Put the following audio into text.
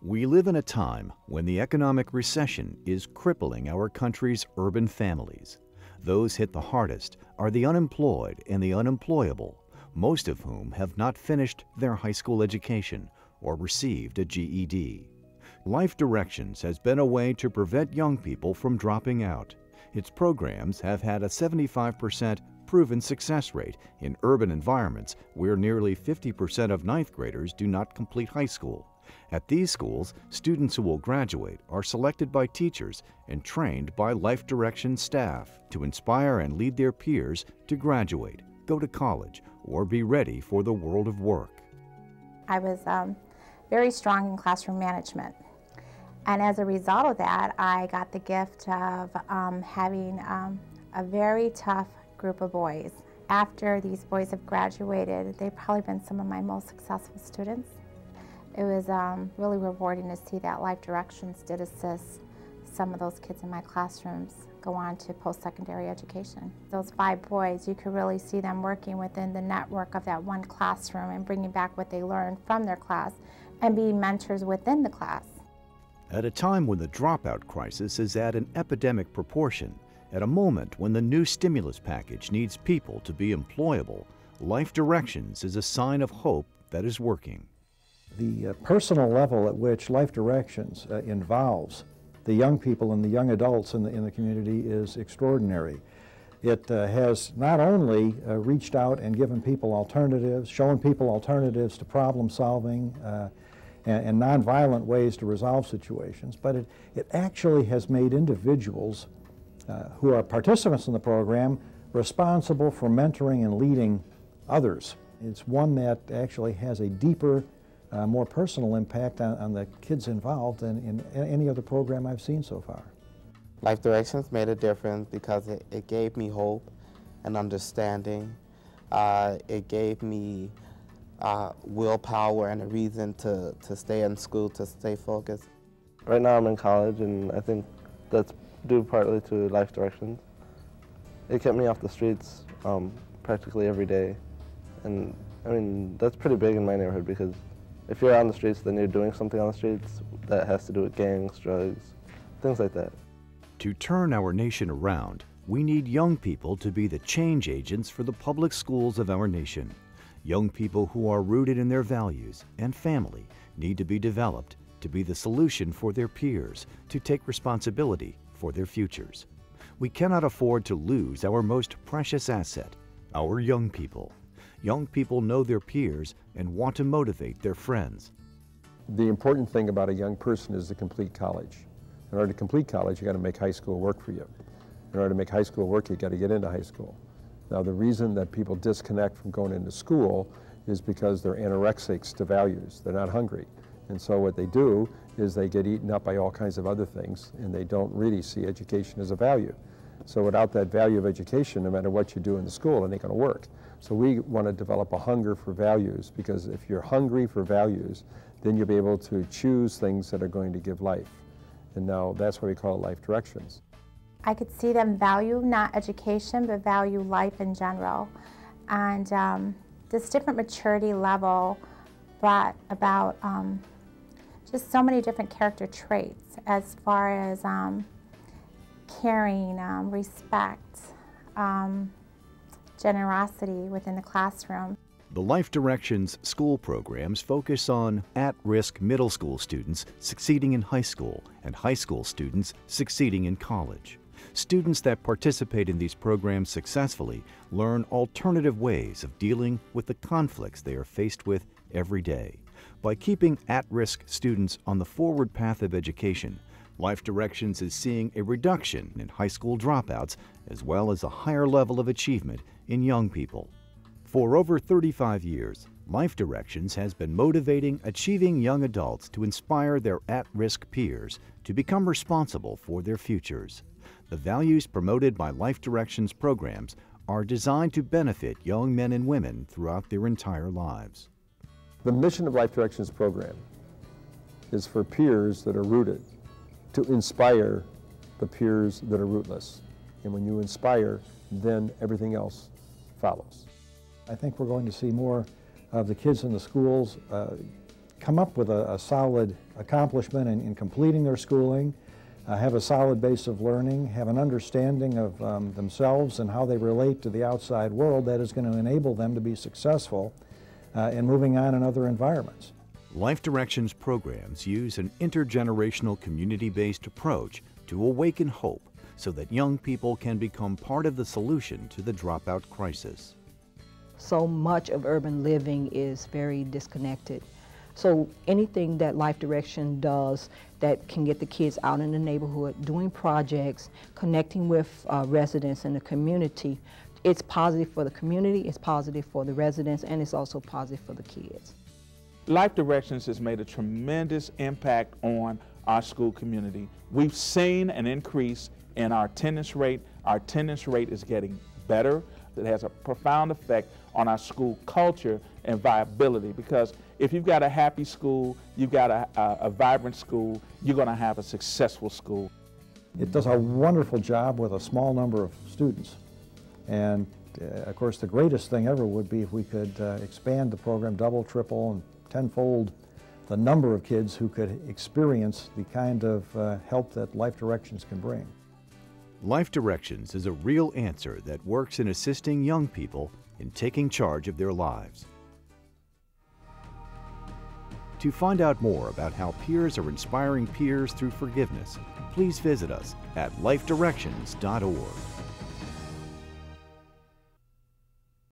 We live in a time when the economic recession is crippling our country's urban families. Those hit the hardest are the unemployed and the unemployable, most of whom have not finished their high school education or received a GED. Life Directions has been a way to prevent young people from dropping out. Its programs have had a 75% proven success rate in urban environments where nearly 50% of ninth graders do not complete high school. At these schools, students who will graduate are selected by teachers and trained by Life Directions staff to inspire and lead their peers to graduate, go to college, or be ready for the world of work. I was very strong in classroom management. And as a result of that, I got the gift of having a very tough group of boys. After these boys have graduated, they've probably been some of my most successful students. It was really rewarding to see that Life Directions did assist some of those kids in my classrooms go on to post-secondary education. Those 5 boys, you could really see them working within the network of that one classroom and bringing back what they learned from their class and being mentors within the class. At a time when the dropout crisis is at an epidemic proportion, at a moment when the new stimulus package needs people to be employable, Life Directions is a sign of hope that is working. The personal level at which Life Directions involves the young people and the young adults in the community is extraordinary. It has not only reached out and given people alternatives, shown people alternatives to problem solving and nonviolent ways to resolve situations, but it actually has made individuals who are participants in the program responsible for mentoring and leading others. It's one that actually has a deeper, more personal impact on the kids involved than in any other program I've seen so far. Life Directions made a difference because it gave me hope and understanding. It gave me willpower and a reason to stay in school, to stay focused. Right now I'm in college, and I think that's due partly to Life Directions. It kept me off the streets practically every day, and I mean that's pretty big in my neighborhood because if you're on the streets, then you're doing something on the streets that has to do with gangs, drugs, things like that. To turn our nation around, we need young people to be the change agents for the public schools of our nation. Young people who are rooted in their values and family need to be developed to be the solution for their peers, to take responsibility for their futures. We cannot afford to lose our most precious asset, our young people. Young people know their peers and want to motivate their friends. The important thing about a young person is to complete college. In order to complete college, you got to make high school work for you. In order to make high school work, you got to get into high school. Now, the reason that people disconnect from going into school is because they're anorexics to values. They're not hungry. And so what they do is they get eaten up by all kinds of other things, and they don't really see education as a value. So without that value of education, no matter what you do in the school, it ain't going to work. So we want to develop a hunger for values, because if you're hungry for values, then you'll be able to choose things that are going to give life. And now that's why we call it Life Directions. I could see them value not education, but value life in general. And this different maturity level brought about just so many different character traits as far as caring, respect, generosity within the classroom. The Life Directions school programs focus on at-risk middle school students succeeding in high school and high school students succeeding in college. Students that participate in these programs successfully learn alternative ways of dealing with the conflicts they are faced with every day. By keeping at-risk students on the forward path of education, Life Directions is seeing a reduction in high school dropouts as well as a higher level of achievement in young people. For over 35 years, Life Directions has been motivating achieving young adults to inspire their at-risk peers to become responsible for their futures. The values promoted by Life Directions programs are designed to benefit young men and women throughout their entire lives. The mission of Life Directions program is for peers that are rooted to inspire the peers that are rootless. And when you inspire, then everything else follows. I think we're going to see more of the kids in the schools come up with a solid accomplishment in completing their schooling, have a solid base of learning, have an understanding of themselves and how they relate to the outside world that is going to enable them to be successful in moving on in other environments. Life Directions programs use an intergenerational community-based approach to awaken hope so that young people can become part of the solution to the dropout crisis. So much of urban living is very disconnected. So anything that Life Direction does that can get the kids out in the neighborhood, doing projects, connecting with residents in the community, it's positive for the community, it's positive for the residents, and it's also positive for the kids. Life Directions has made a tremendous impact on our school community. We've seen an increase in our attendance rate. Our attendance rate is getting better. It has a profound effect on our school culture and viability, because if you've got a happy school, you've got a vibrant school, you're going to have a successful school. It does a wonderful job with a small number of students. And of course, the greatest thing ever would be if we could expand the program double, triple, and tenfold the number of kids who could experience the kind of help that Life Directions can bring. Life Directions is a real answer that works in assisting young people in taking charge of their lives. To find out more about how peers are inspiring peers through forgiveness, please visit us at lifedirections.org.